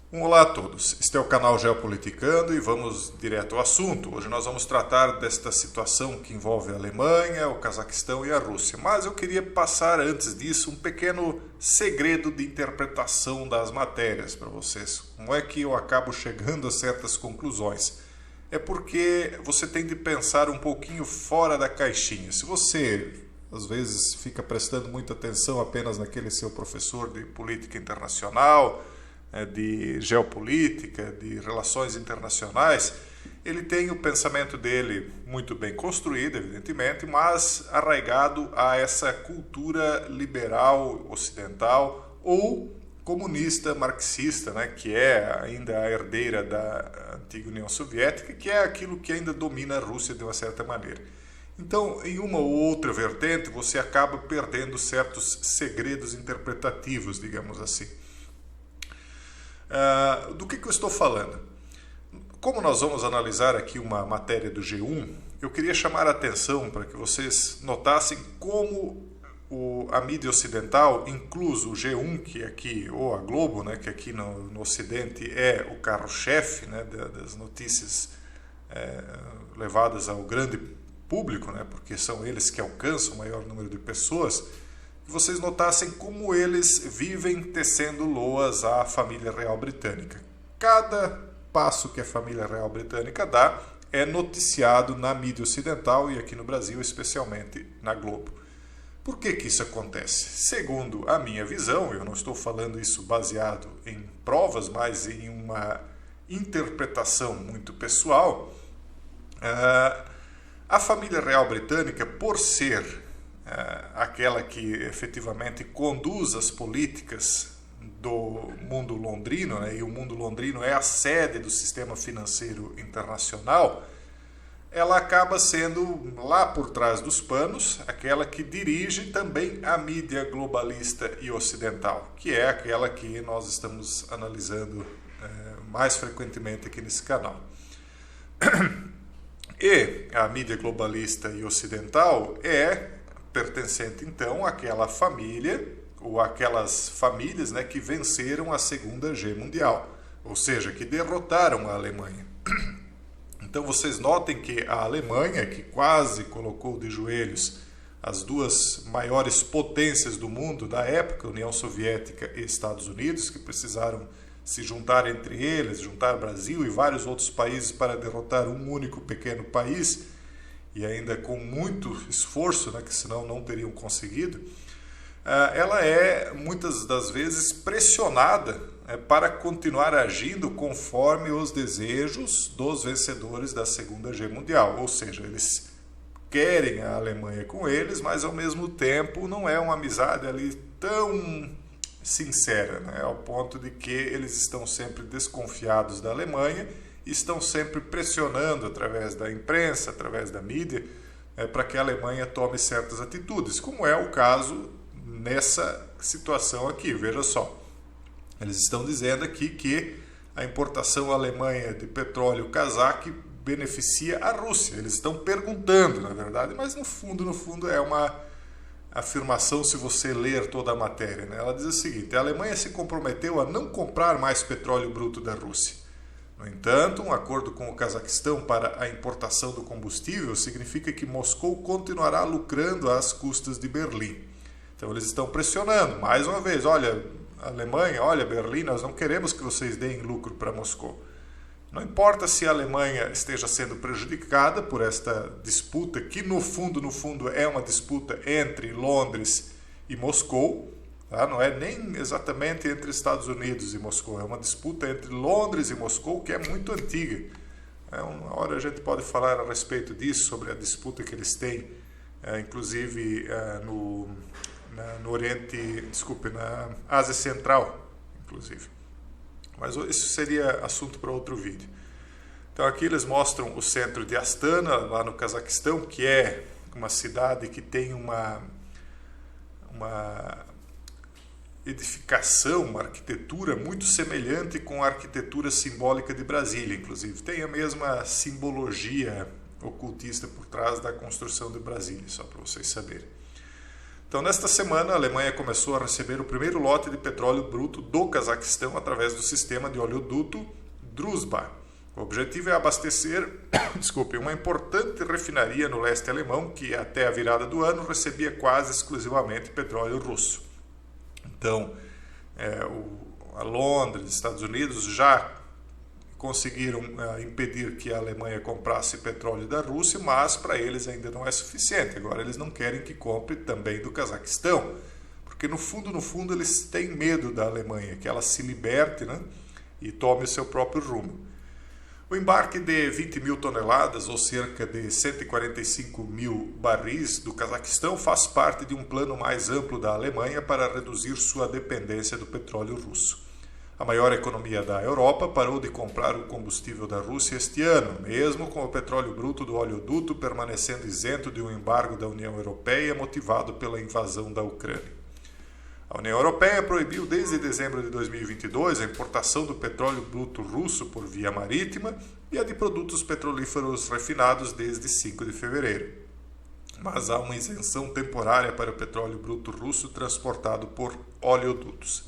Olá a todos, este é o canal Geopoliticando e vamos direto ao assunto. Hoje nós vamos tratar desta situação que envolve a Alemanha, o Cazaquistão e a Rússia. Mas eu queria passar antes disso um pequeno segredo de interpretação das matérias para vocês. Como é que eu acabo chegando a certas conclusões? É porque você tem de pensar um pouquinho fora da caixinha. Se você às vezes fica prestando muita atenção apenas naquele seu professor de política internacional, de geopolítica, de relações internacionais, ele tem o pensamento dele muito bem construído, evidentemente, mas arraigado a essa cultura liberal ocidental ou comunista marxista, né, que é ainda a herdeira da antiga União Soviética, que é aquilo que ainda domina a Rússia de uma certa maneira. Então, em uma ou outra vertente, você acaba perdendo certos segredos interpretativos, digamos assim. Do que eu estou falando? Como nós vamos analisar aqui uma matéria do G1, eu queria chamar a atenção para que vocês notassem como a mídia ocidental, incluso o G1, que aqui, ou a Globo, né, que aqui no Ocidente é o carro-chefe, né, das notícias levadas ao grande público, né, porque são eles que alcançam o maior número de pessoas, que vocês notassem como eles vivem tecendo loas à família real britânica. Cada passo que a família real britânica dá é noticiado na mídia ocidental e aqui no Brasil, especialmente na Globo. Por que isso acontece? Segundo a minha visão, eu não estou falando isso baseado em provas, mas em uma interpretação muito pessoal, a família real britânica, por ser aquela que efetivamente conduz as políticas do mundo londrino, né, e o mundo londrino é a sede do sistema financeiro internacional, ela acaba sendo, lá por trás dos panos, aquela que dirige também a mídia globalista e ocidental, que é aquela que nós estamos analisando mais frequentemente aqui nesse canal. E a mídia globalista e ocidental é pertencente então àquela família ou àquelas famílias, né, que venceram a Segunda Guerra Mundial, ou seja, que derrotaram a Alemanha. Então vocês notem que a Alemanha, que quase colocou de joelhos as duas maiores potências do mundo da época, União Soviética e Estados Unidos, que precisaram se juntar entre eles, juntar Brasil e vários outros países para derrotar um único pequeno país, e ainda com muito esforço, né, que senão não teriam conseguido, ela é muitas das vezes pressionada para continuar agindo conforme os desejos dos vencedores da Segunda Guerra Mundial, ou seja, eles querem a Alemanha com eles, mas ao mesmo tempo não é uma amizade ali tão sincera, né, ao ponto de que eles estão sempre desconfiados da Alemanha, estão sempre pressionando através da imprensa, através da mídia, para que a Alemanha tome certas atitudes, como é o caso nessa situação aqui. Veja só, eles estão dizendo aqui que a importação Alemanha de petróleo cazaque beneficia a Rússia. Eles estão perguntando, na verdade, mas no fundo é uma afirmação se você ler toda a matéria, né? Ela diz o seguinte: a Alemanha se comprometeu a não comprar mais petróleo bruto da Rússia. No entanto, um acordo com o Cazaquistão para a importação do combustível significa que Moscou continuará lucrando às custas de Berlim. Então eles estão pressionando, mais uma vez, olha, Alemanha, olha, Berlim, nós não queremos que vocês deem lucro para Moscou. Não importa se a Alemanha esteja sendo prejudicada por esta disputa, que no fundo é uma disputa entre Londres e Moscou, tá? Não é nem exatamente entre Estados Unidos e Moscou, é uma disputa entre Londres e Moscou que é muito antiga. Uma hora a gente pode falar a respeito disso, sobre a disputa que eles têm, inclusive no Oriente, na Ásia Central, inclusive. Mas isso seria assunto para outro vídeo. Então aqui eles mostram o centro de Astana, lá no Cazaquistão, que é uma cidade que tem uma edificação, uma arquitetura muito semelhante com a arquitetura simbólica de Brasília, inclusive. Tem a mesma simbologia ocultista por trás da construção de Brasília, só para vocês saberem. Então, nesta semana, a Alemanha começou a receber o primeiro lote de petróleo bruto do Cazaquistão através do sistema de oleoduto Druzhba. O objetivo é abastecer uma importante refinaria no leste alemão que, até a virada do ano, recebia quase exclusivamente petróleo russo. Então, a Londres, Estados Unidos já conseguiram impedir que a Alemanha comprasse petróleo da Rússia, mas para eles ainda não é suficiente. Agora eles não querem que compre também do Cazaquistão, porque no fundo eles têm medo da Alemanha, que ela se liberte, né, e tome o seu próprio rumo. O embarque de 20 mil toneladas, ou cerca de 145 mil barris do Cazaquistão, faz parte de um plano mais amplo da Alemanha para reduzir sua dependência do petróleo russo. A maior economia da Europa parou de comprar o combustível da Rússia este ano, mesmo com o petróleo bruto do oleoduto permanecendo isento de um embargo da União Europeia motivado pela invasão da Ucrânia. A União Europeia proibiu desde dezembro de 2022 a importação do petróleo bruto russo por via marítima e a de produtos petrolíferos refinados desde 5 de fevereiro. Mas há uma isenção temporária para o petróleo bruto russo transportado por oleodutos.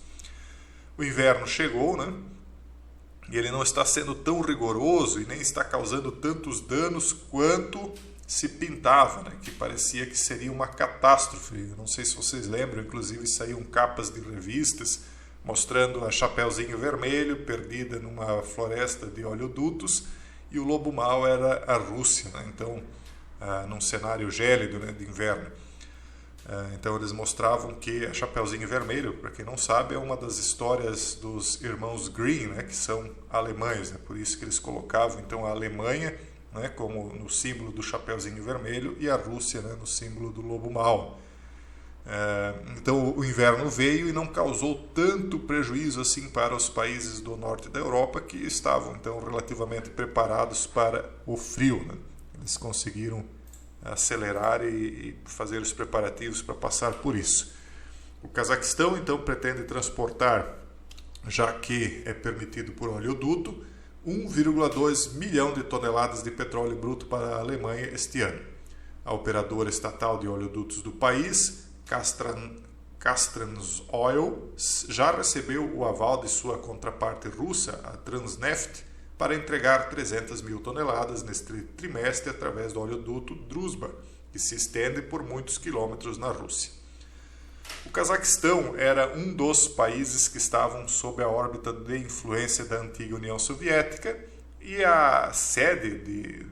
O inverno chegou, né? E ele não está sendo tão rigoroso e nem está causando tantos danos quanto se pintava, né? Que parecia que seria uma catástrofe. Eu não sei se vocês lembram, inclusive saíram capas de revistas mostrando a Chapeuzinho Vermelho perdida numa floresta de oleodutos e o lobo mau era a Rússia, né? Então, num cenário gélido, né, de inverno. Então eles mostravam que a Chapeuzinho Vermelho, para quem não sabe, é uma das histórias dos irmãos Grimm, né, que são alemães, né, por isso que eles colocavam então a Alemanha, né, como no símbolo do Chapeuzinho Vermelho e a Rússia, né, no símbolo do lobo mau. Então o inverno veio e não causou tanto prejuízo assim para os países do norte da Europa, que estavam então relativamente preparados para o frio, né. Eles conseguiram acelerar e fazer os preparativos para passar por isso. O Cazaquistão então pretende transportar, já que é permitido por oleoduto, 1,2 milhão de toneladas de petróleo bruto para a Alemanha este ano. A operadora estatal de oleodutos do país, Kaztrans-Oil, já recebeu o aval de sua contraparte russa, a Transneft, para entregar 300 mil toneladas neste trimestre através do oleoduto Druzhba, que se estende por muitos quilômetros na Rússia. O Cazaquistão era um dos países que estavam sob a órbita de influência da antiga União Soviética e a sede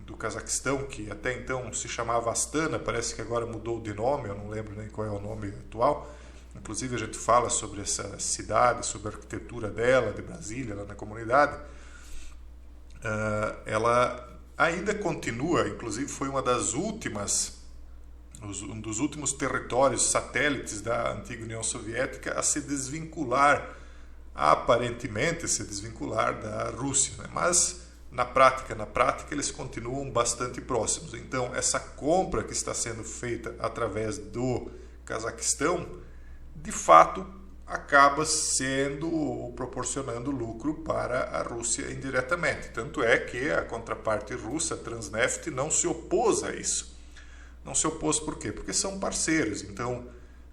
do Cazaquistão, que até então se chamava Astana, parece que agora mudou de nome, eu não lembro nem qual é o nome atual. Inclusive a gente fala sobre essa cidade, sobre a arquitetura dela, de Brasília, lá na comunidade. Ela ainda continua, inclusive foi um dos últimos territórios satélites da antiga União Soviética a se desvincular, aparentemente se desvincular da Rússia, né? Mas na prática eles continuam bastante próximos. Então essa compra que está sendo feita através do Cazaquistão, de fato, acaba proporcionando lucro para a Rússia indiretamente. Tanto é que a contraparte russa, a Transneft, não se opôs a isso. Não se opôs por quê? Porque são parceiros. Então,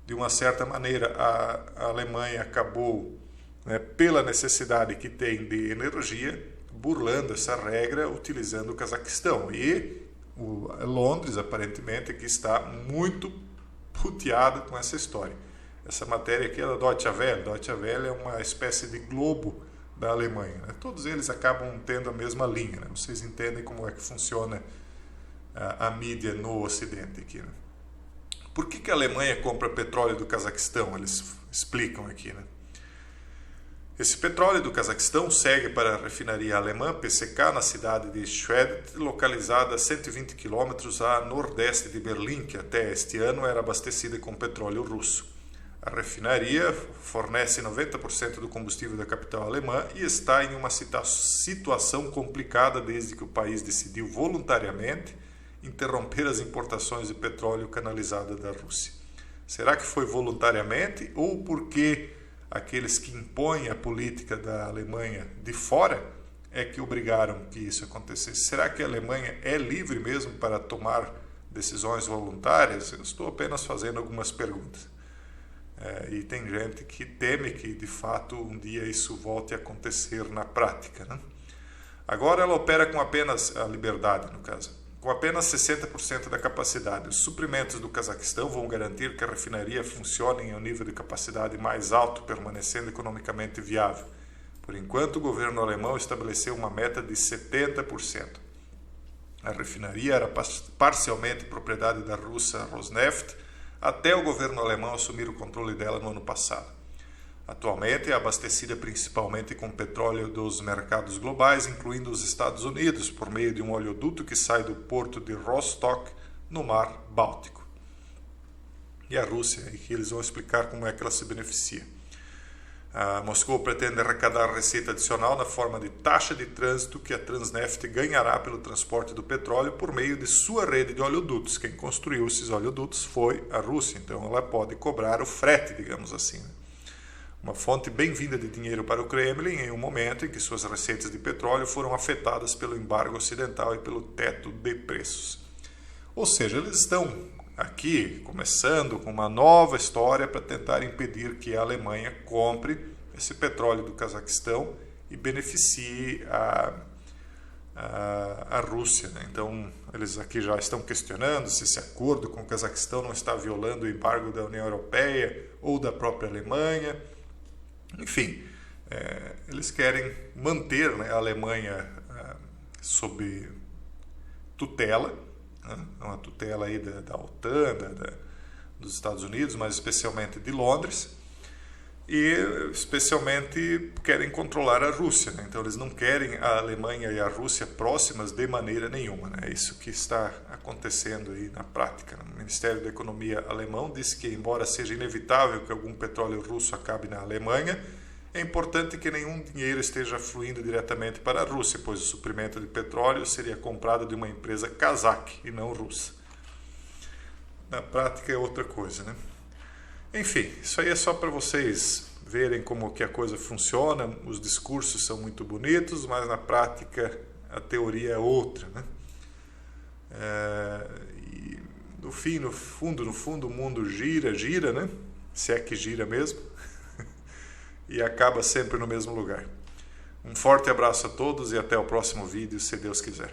de uma certa maneira, a Alemanha acabou, né, pela necessidade que tem de energia, burlando essa regra, utilizando o Cazaquistão. E Londres, aparentemente, que está muito puteada com essa história. Essa matéria aqui é da Deutsche Welle. Deutsche Welle é uma espécie de Globo da Alemanha, né? Todos eles acabam tendo a mesma linha, né? Vocês entendem como é que funciona a mídia no Ocidente aqui, né? Por que a Alemanha compra petróleo do Cazaquistão? Eles explicam aqui, né? Esse petróleo do Cazaquistão segue para a refinaria alemã PCK na cidade de Schwedt, localizada a 120 quilômetros a nordeste de Berlim, que até este ano era abastecida com petróleo russo. A refinaria fornece 90% do combustível da capital alemã e está em uma situação complicada desde que o país decidiu voluntariamente interromper as importações de petróleo canalizado da Rússia. Será que foi voluntariamente ou porque aqueles que impõem a política da Alemanha de fora é que obrigaram que isso acontecesse? Será que a Alemanha é livre mesmo para tomar decisões voluntárias, eu estou apenas fazendo algumas perguntas. E tem gente que teme que, de fato, um dia isso volte a acontecer na prática, né? Agora ela opera com apenas a liberdade, no caso, com apenas 60% da capacidade. Os suprimentos do Cazaquistão vão garantir que a refinaria funcione em um nível de capacidade mais alto, permanecendo economicamente viável. Por enquanto, o governo alemão estabeleceu uma meta de 70%. A refinaria era parcialmente propriedade da russa Rosneft, até o governo alemão assumir o controle dela no ano passado. Atualmente é abastecida principalmente com petróleo dos mercados globais, incluindo os Estados Unidos, por meio de um oleoduto que sai do porto de Rostock, no Mar Báltico. E a Rússia, e que eles vão explicar como é que ela se beneficia. Moscou pretende arrecadar receita adicional na forma de taxa de trânsito que a Transneft ganhará pelo transporte do petróleo por meio de sua rede de oleodutos. Quem construiu esses oleodutos foi a Rússia, então ela pode cobrar o frete, digamos assim. Uma fonte bem-vinda de dinheiro para o Kremlin em um momento em que suas receitas de petróleo foram afetadas pelo embargo ocidental e pelo teto de preços. Ou seja, eles estão aqui começando com uma nova história para tentar impedir que a Alemanha compre esse petróleo do Cazaquistão e beneficie a Rússia, né? Então, eles aqui já estão questionando se esse acordo com o Cazaquistão não está violando o embargo da União Europeia ou da própria Alemanha. Enfim, eles querem manter, né, a Alemanha sob tutela, né, uma tutela aí da OTAN, dos Estados Unidos, mas especialmente de Londres, e especialmente querem controlar a Rússia, né? Então eles não querem a Alemanha e a Rússia próximas de maneira nenhuma, né? É isso que está acontecendo aí na prática. O Ministério da Economia alemão disse que, embora seja inevitável que algum petróleo russo acabe na Alemanha, é importante que nenhum dinheiro esteja fluindo diretamente para a Rússia, pois o suprimento de petróleo seria comprado de uma empresa cazaque e não russa. Na prática é outra coisa, né? Enfim, isso aí é só para vocês verem como que a coisa funciona. Os discursos são muito bonitos, mas na prática a teoria é outra, né? E no fundo, o mundo gira, né? Se é que gira mesmo, e acaba sempre no mesmo lugar. Um forte abraço a todos e até o próximo vídeo, se Deus quiser.